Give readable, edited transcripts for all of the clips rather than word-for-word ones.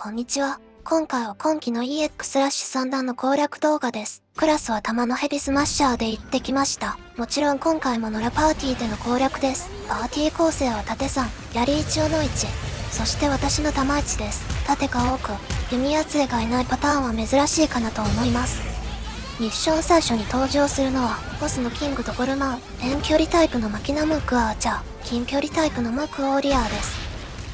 こんにちは。今回は今期の EX-3 弾の攻略動画です。クラスは玉のヘビスマッシャーで行ってきました。もちろん今回も野良パーティーでの攻略です。パーティー構成は盾3、槍1尾の1。そして私の玉1です。盾が多く、弓矢杖がいないパターンは珍しいかなと思います。ミッション最初に登場するのは、ボスのキングとゴルマン、遠距離タイプのマキナムークアーチャー、近距離タイプのムークオーリアーです。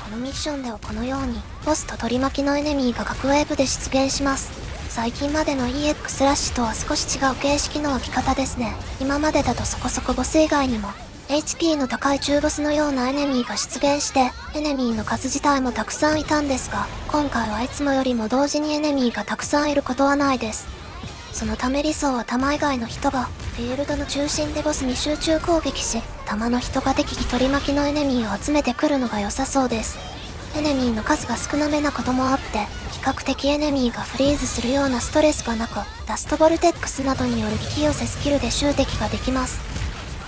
このミッションではこのように、ボスと取り巻きのエネミーが各ウェーブで出現します。最近までの EX ラッシュとは少し違う形式の湧き方ですね。今までだとそこそこボス以外にも、HP の高い中ボスのようなエネミーが出現して、エネミーの数自体もたくさんいたんですが、今回はいつもよりも同時にエネミーがたくさんいることはないです。そのため理想は弾以外の人が、フィールドの中心でボスに集中攻撃し、弾の人が適宜取り巻きのエネミーを集めてくるのが良さそうです。エネミーの数が少なめなこともあって、比較的エネミーがフリーズするようなストレスがなく、ダストボルテックスなどによる引き寄せスキルで集敵ができます。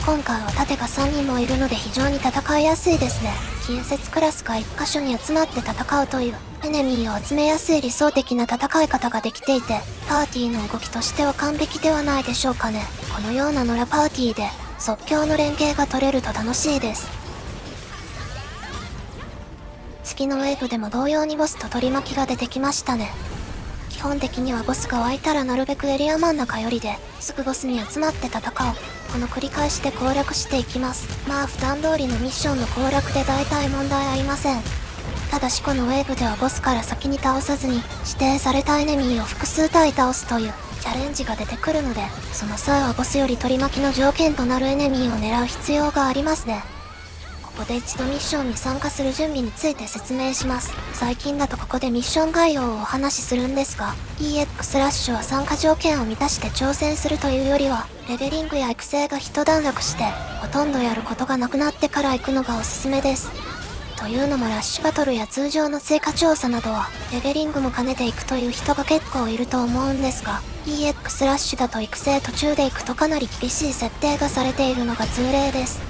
今回は盾が3人もいるので非常に戦いやすいですね。近接クラスが1箇所に集まって戦うという、エネミーを集めやすい理想的な戦い方ができていて、パーティーの動きとしては完璧ではないでしょうかね。このような野良パーティーで、即興の連携が取れると楽しいです。次のウェーブでも同様にボスと取り巻きが出てきましたね。基本的にはボスが湧いたらなるべくエリア真ん中よりで、すぐボスに集まって戦う。この繰り返しで攻略していきます。まあ普段通りのミッションの攻略で大体問題ありません。ただしこのウェーブではボスから先に倒さずに、指定されたエネミーを複数体倒すという、チャレンジが出てくるので、その際はボスより取り巻きの条件となるエネミーを狙う必要がありますね。ここで一度ミッションに参加する準備について説明します。最近だとここでミッション概要をお話しするんですが、EX ラッシュは参加条件を満たして挑戦するというよりは、レベリングや育成が一段落して、ほとんどやることがなくなってから行くのがおすすめです。というのもラッシュバトルや通常の追加調査などは、レベリングも兼ねていくという人が結構いると思うんですが、EX ラッシュだと育成途中で行くとかなり厳しい設定がされているのが通例です。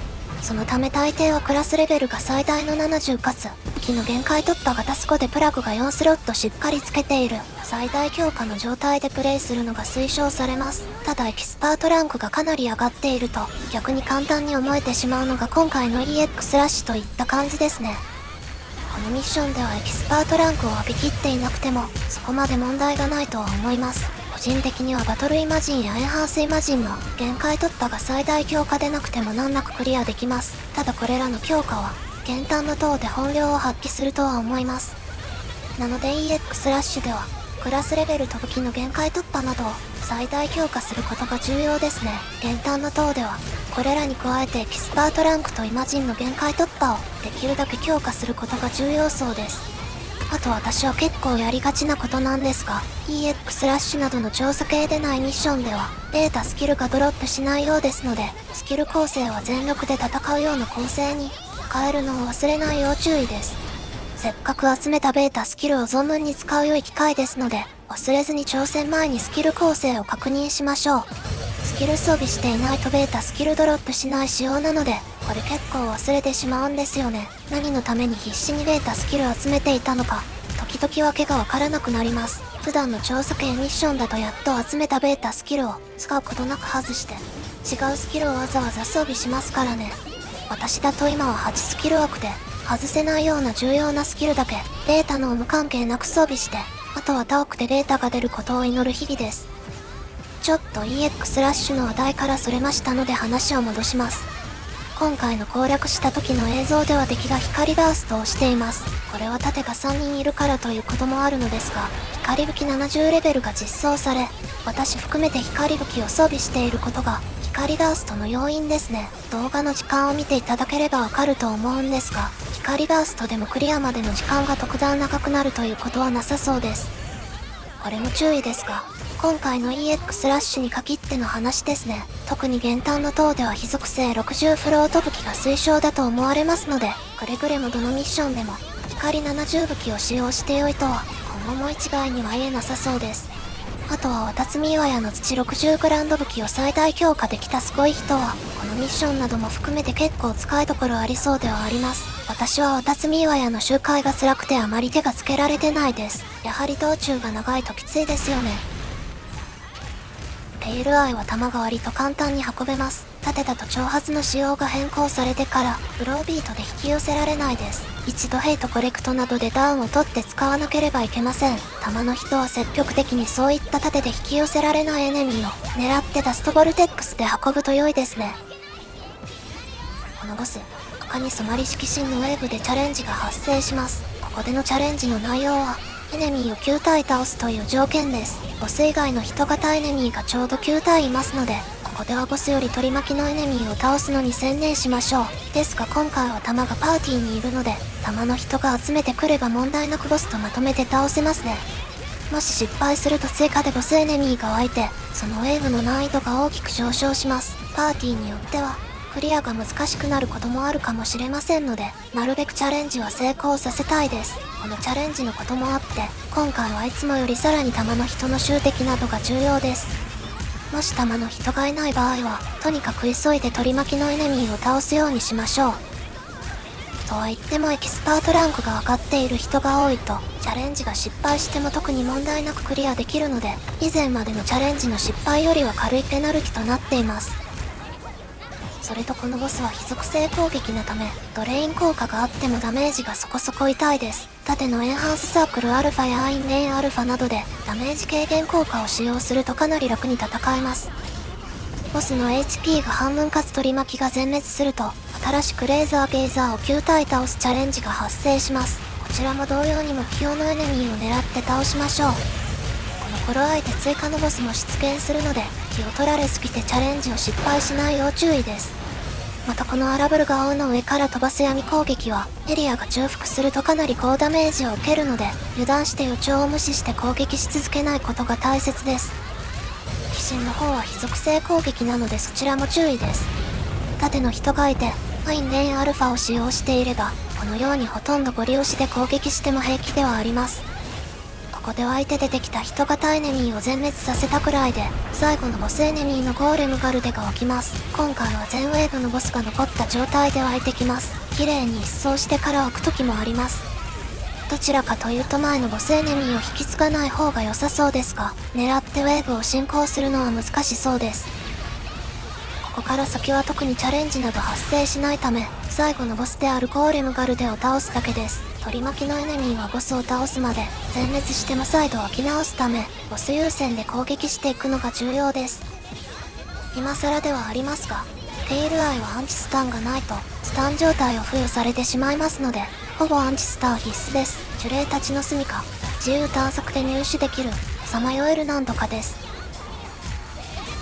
そのため大抵はクラスレベルが最大の70かつ、武器の限界突破型スコでプラグが4スロットしっかりつけている、最大強化の状態でプレイするのが推奨されます。ただエキスパートランクがかなり上がっていると、逆に簡単に思えてしまうのが今回の EX ラッシュといった感じですね。このミッションではエキスパートランクを浴びきっていなくても、そこまで問題がないとは思います。個人的にはバトルイマジンやエンハースイマジンの限界突破が最大強化でなくても難なくクリアできます。ただこれらの強化は、減反の塔で本領を発揮するとは思います。なので EX ラッシュでは、クラスレベルと武器の限界突破などを最大強化することが重要ですね。減反の塔では、これらに加えてエキスパートランクとイマジンの限界突破をできるだけ強化することが重要そうです。あと私は結構やりがちなことなんですが、EX ラッシュなどの調査系でないミッションでは、ベータスキルがドロップしないようですので、スキル構成は全力で戦うような構成に変えるのを忘れないよう注意です。せっかく集めたベータスキルを存分に使う良い機会ですので、忘れずに挑戦前にスキル構成を確認しましょう。スキル装備していないとベータスキルドロップしない仕様なので、これ結構忘れてしまうんですよね。何のために必死にベータスキルを集めていたのか、時々わけがわからなくなります。普段の調査系ミッションだとやっと集めたベータスキルを使うことなく外して、違うスキルをわざわざ装備しますからね。私だと今は8スキル枠で、外せないような重要なスキルだけ、ベータの有無関係なく装備して、あとは他奥でベータが出ることを祈る日々です。ちょっと EX ラッシュの話題からそれましたので話を戻します。今回の攻略した時の映像では敵が光バーストをしています。これは盾が3人いるからということもあるのですが、光武器70レベルが実装され、私含めて光武器を装備していることが、光バーストの要因ですね。動画の時間を見ていただければわかると思うんですが、光バーストでもクリアまでの時間が特段長くなるということはなさそうです。これも注意ですが、今回の EX ラッシュに限っての話ですね。特に減反の塔では非属性60フロート武器が推奨だと思われますので、くれぐれもどのミッションでも、光70武器を使用してよいとは、今後も一概には言えなさそうです。あとは渡積岩屋の土60グランド武器を最大強化できたすごい人は、このミッションなども含めて結構使いどころありそうではあります。私は渡積岩屋の周回が辛くてあまり手がつけられてないです。やはり道中が長いときついですよね。ペイルアイは弾が割と簡単に運べます。盾だと挑発の仕様が変更されてから、ブロービートで引き寄せられないです。一度ヘイトコレクトなどでダウンを取って使わなければいけません。弾の人は積極的にそういった盾で引き寄せられないエネミーを狙ってダストボルテックスで運ぶと良いですね。このボス、赤に染まり色神のウェーブでチャレンジが発生します。ここでのチャレンジの内容は、エネミーを9体倒すという条件です。ボス以外の人型エネミーがちょうど9体いますので、ここではボスより取り巻きのエネミーを倒すのに専念しましょう。ですが今回は弾がパーティーにいるので、弾の人が集めてくれば問題なくボスとまとめて倒せますね。もし失敗すると追加でボスエネミーが湧いて、そのウェーブの難易度が大きく上昇します。パーティーによっては、クリアが難しくなることもあるかもしれませんので、なるべくチャレンジは成功させたいです。このチャレンジのこともあって、今回はいつもよりさらに弾の人の集敵などが重要です。もし弾の人がいない場合は、とにかく急いで取り巻きのエネミーを倒すようにしましょう。とは言ってもエキスパートランクが上がっている人が多いと、チャレンジが失敗しても特に問題なくクリアできるので、以前までのチャレンジの失敗よりは軽いペナルティとなっています。それとこのボスは非属性攻撃なため、ドレイン効果があってもダメージがそこそこ痛いです。盾のエンハンスサークルアルファやアインレインアルファなどでダメージ軽減効果を使用するとかなり楽に戦えます。ボスの HP が半分かつ取り巻きが全滅すると、新しくレーザーゲイザーを9体倒すチャレンジが発生します。こちらも同様に目標のエネミーを狙って倒しましょう。この頃あえて追加のボスも出現するので、気を取られすぎてチャレンジを失敗しないよう注意です。またこのアラブルガオの上から飛ばす闇攻撃は、エリアが重複するとかなり高ダメージを受けるので、油断して予兆を無視して攻撃し続けないことが大切です。鬼神の方は非属性攻撃なのでそちらも注意です。盾の人がいて、アインレインアルファを使用していれば、このようにほとんどゴリ押しで攻撃しても平気ではあります。ここでは相手出てきた人型エネミーを全滅させたくらいで、最後のボスエネミーのゴーレムガルデが起きます。今回は全ウェーブのボスが残った状態で湧いてきます。綺麗に一掃してから湧く時もあります。どちらかというと前のボスエネミーを引き継がない方が良さそうですが、狙ってウェーブを進行するのは難しそうです。ここから先は特にチャレンジなど発生しないため、最後のボスであるゴーレムガルデを倒すだけです。取り巻きのエネミーはボスを倒すまで全滅しても再度湧き直すため、ボス優先で攻撃していくのが重要です。今更ではありますが、ペイルアイはアンチスタンがないとスタン状態を付与されてしまいますので、ほぼアンチスタン必須です。呪霊たちの住処、自由探索で入手できる、さまよえる何度かです。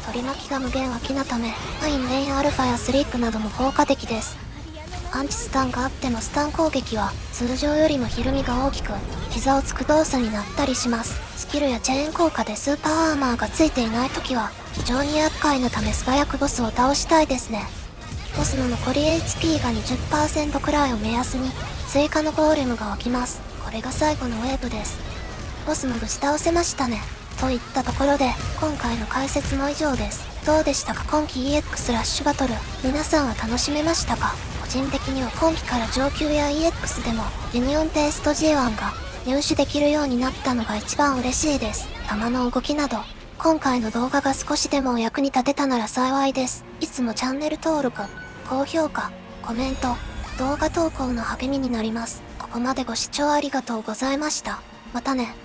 取り巻きが無限湧きなため、アインレインアルファやスリープなども効果的です。アンチスタンがあってもスタン攻撃は通常よりもひるみが大きく、膝をつく動作になったりします。スキルやチェーン効果でスーパーアーマーがついていない時は非常に厄介なため素早くボスを倒したいですね。ボスの残り HP が 20% くらいを目安に追加のゴーレムが湧きます。これが最後のウェーブです。ボスも無事倒せましたね。といったところで今回の解説も以上です。どうでしたか？今季 EX ラッシュバトル、皆さんは楽しめましたか？個人的には今季から上級や EX でもユニオンペースト G1 が入手できるようになったのが一番嬉しいです。弾の動きなど今回の動画が少しでもお役に立てたなら幸いです。いつもチャンネル登録、高評価、コメント、動画投稿の励みになります。ここまでご視聴ありがとうございました。またね。